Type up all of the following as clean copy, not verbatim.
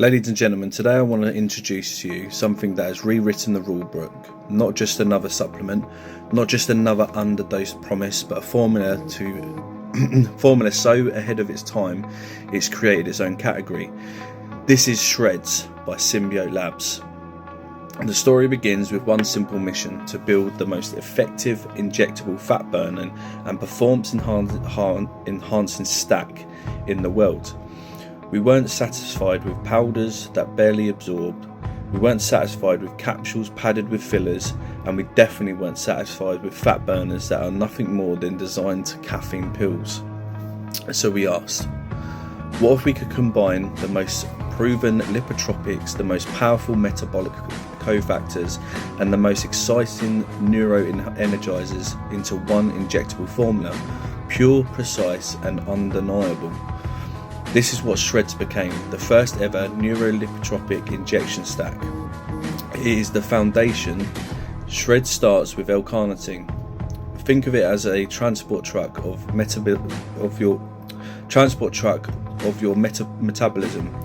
Ladies and gentlemen, today I want to introduce to you something that has rewritten the rulebook. Not just another supplement, not just another underdosed promise, but a formula so ahead of its time, it's created its own category. This is Shredz by Symbiote Labs. The story begins with one simple mission: to build the most effective injectable fat burning and performance enhancing stack in the world. We weren't satisfied with powders that barely absorbed, we weren't satisfied with capsules padded with fillers, and we definitely weren't satisfied with fat burners that are nothing more than designed caffeine pills. So we asked, what if we could combine the most proven lipotropics, the most powerful metabolic cofactors, and the most exciting neuroenergizers into one injectable formula, pure, precise, and undeniable? This is what Shredz became, the first ever neurolipotropic injection stack. It is the foundation. Shredz starts with L-carnitine. Think of it as a transport truck of your metabolism.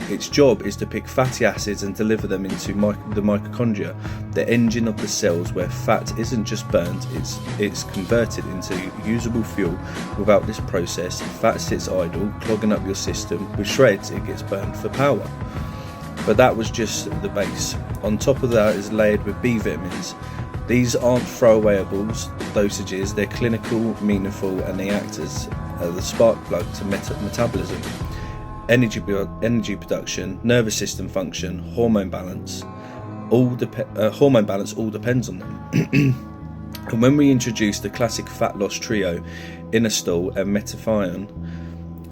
Its job is to pick fatty acids and deliver them into the mitochondria, the engine of the cells where fat isn't just burned, it's converted into usable fuel. Without this process, fat sits idle, clogging up your system. With Shredz, it gets burned for power. But that was just the base. On top of that is layered with B vitamins. These aren't throwawayables dosages, they're clinical, meaningful, and they act as the spark plug to metabolism. Energy production, nervous system function, hormone balance all depends on them. And when we introduced the classic fat loss trio, inositol and metformin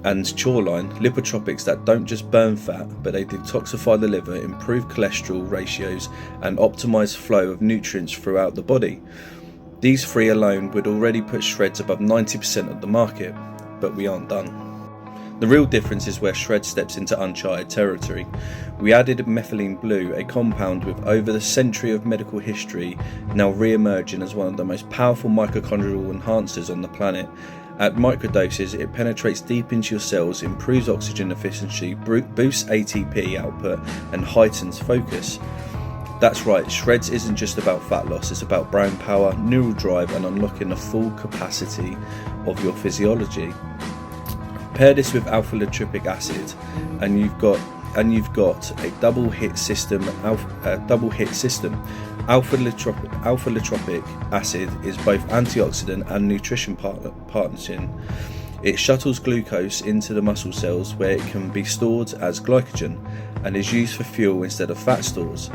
and choline, lipotropics that don't just burn fat, but they detoxify the liver, improve cholesterol ratios, and optimize flow of nutrients throughout the body, these three alone would already put Shredz above 90% of the market. But we aren't done. The real difference is where Shredz steps into uncharted territory. We added methylene blue, a compound with over the century of medical history, now re-emerging as one of the most powerful mitochondrial enhancers on the planet. At microdoses, it penetrates deep into your cells, improves oxygen efficiency, boosts ATP output, and heightens focus. That's right, Shredz isn't just about fat loss, it's about brain power, neural drive, and unlocking the full capacity of your physiology. Pair this with alpha-lipotric acid, and you've got a double hit system. Alpha-lipotric acid is both antioxidant and nutrition partner. It shuttles glucose into the muscle cells where it can be stored as glycogen and is used for fuel instead of fat stores.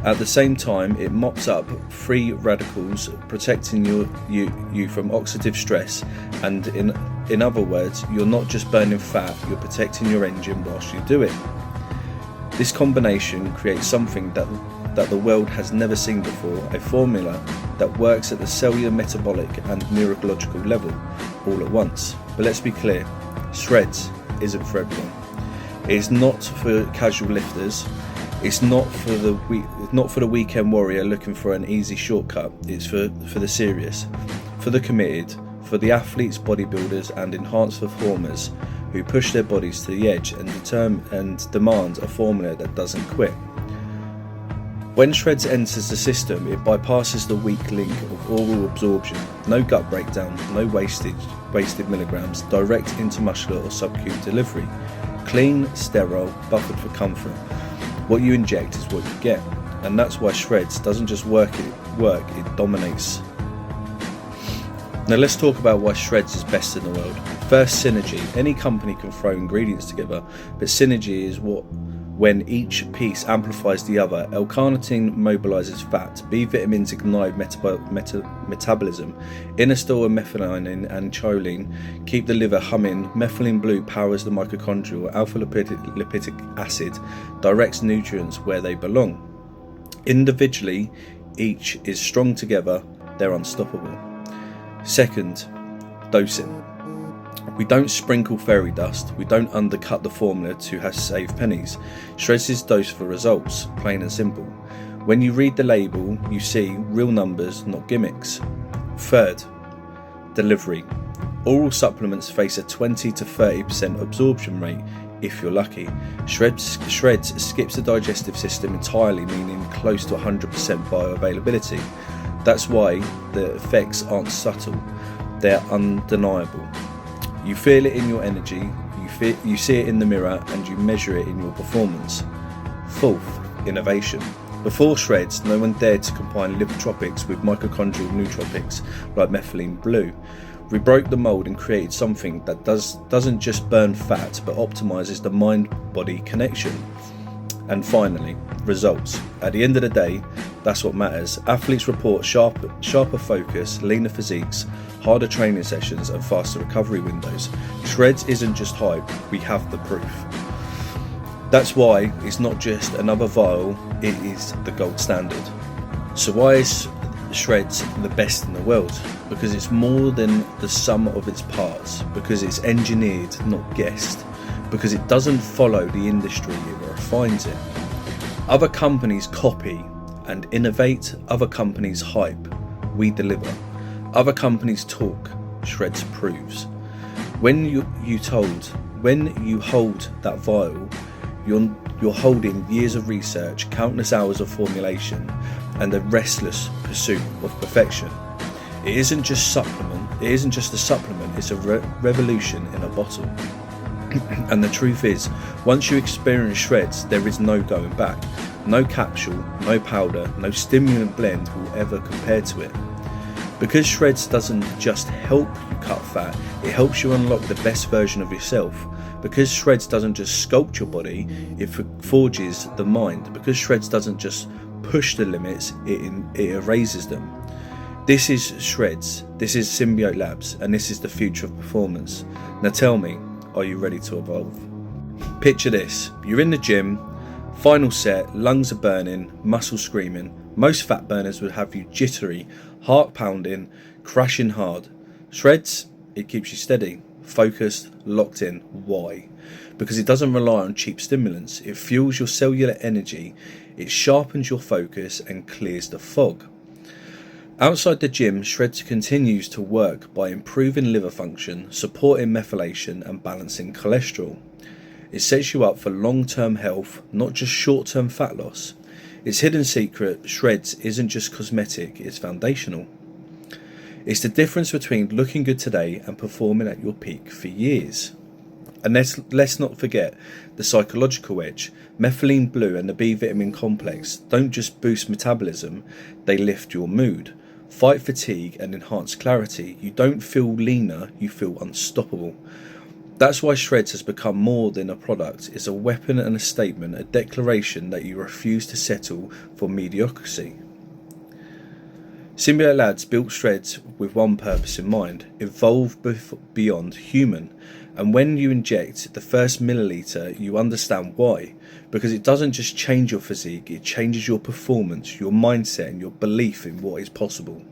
At the same time, it mops up free radicals, protecting you from oxidative stress, and in other words, you're not just burning fat, you're protecting your engine whilst you do it. This combination creates something that the world has never seen before, a formula that works at the cellular, metabolic and neurological level all at once. But let's be clear, Shredz isn't for everyone. It's not for casual lifters. It's not for the weekend warrior looking for an easy shortcut. It's for the serious, for the committed, for the athletes, bodybuilders and enhanced performers who push their bodies to the edge and demand a formula that doesn't quit. When Shredz enters the system, it bypasses the weak link of oral absorption. No gut breakdown, no wasted milligrams, direct intramuscular or sub-Q delivery. Clean, sterile, buffered for comfort. What you inject is what you get, and that's why Shredz doesn't just work, it dominates. Now let's talk about why Shredz is best in the world. First, synergy. Any company can throw ingredients together, but synergy is when each piece amplifies the other. L-carnitine mobilizes fat, B vitamins ignite metabolism, inositol and methionine and choline keep the liver humming, methylene blue powers the mitochondria, alpha-lipotric acid directs nutrients where they belong. Individually, each is strong, together they're unstoppable. Second, dosing. We don't sprinkle fairy dust, we don't undercut the formula to save pennies. Shredz is dosed for results, plain and simple. When you read the label, you see real numbers, not gimmicks. Third, delivery. Oral supplements face a 20 to 30% absorption rate. if you're lucky. Shredz skips the digestive system entirely, meaning close to 100% bioavailability. That's why the effects aren't subtle, they're undeniable. You feel it in your energy, you see it in the mirror, and you measure it in your performance. Fourth, innovation. Before Shredz, no one dared to combine lipotropics with mitochondrial nootropics like methylene blue. We broke the mold and created something that doesn't just burn fat but optimizes the mind-body connection. And finally, results. At the end of the day, that's what matters. Athletes report sharper focus, leaner physiques, harder training sessions and faster recovery windows. Shredz isn't just hype, we have the proof. That's why it's not just another vial, it is the gold standard. So why is Shredz the best in the world? Because it's more than the sum of its parts, because it's engineered, not guessed, because it doesn't follow the industry, it refines it. Other companies copy and innovate, other companies hype, we deliver. Other companies talk, Shredz proves. When you hold that vial, you're holding years of research, countless hours of formulation, and a restless pursuit of perfection. It isn't just a supplement, it's a revolution in a bottle. And the truth is, once you experience Shredz, there is no going back. No capsule, no powder, no stimulant blend will ever compare to it. Because Shredz doesn't just help you cut fat, it helps you unlock the best version of yourself. Because Shredz doesn't just sculpt your body, it forges the mind. Because Shredz doesn't just push the limits, it erases them. This is Shredz, this is Symbiote Labs, and this is the future of performance. Now tell me, are you ready to evolve? Picture this, you're in the gym, final set, lungs are burning, muscles screaming. Most fat burners would have you jittery, heart pounding, crashing hard. Shredz, it keeps you steady, focused, locked in. Why? Because it doesn't rely on cheap stimulants. It fuels your cellular energy, it sharpens your focus and clears the fog. Outside the gym, Shredz continues to work by improving liver function, supporting methylation and balancing cholesterol. It sets you up for long-term health, not just short-term fat loss. Its hidden secret, Shredz, isn't just cosmetic, it's foundational. It's the difference between looking good today and performing at your peak for years. And let's not forget the psychological edge. Methylene blue and the B vitamin complex don't just boost metabolism, they lift your mood, fight fatigue and enhance clarity. You don't feel leaner, you feel unstoppable. That's why Shredz has become more than a product. It's a weapon and a statement, a declaration that you refuse to settle for mediocrity. Symbiote Labs built Shredz with one purpose in mind: evolve beyond human. And when you inject the first milliliter, you understand why. Because it doesn't just change your physique, it changes your performance, your mindset, and your belief in what is possible.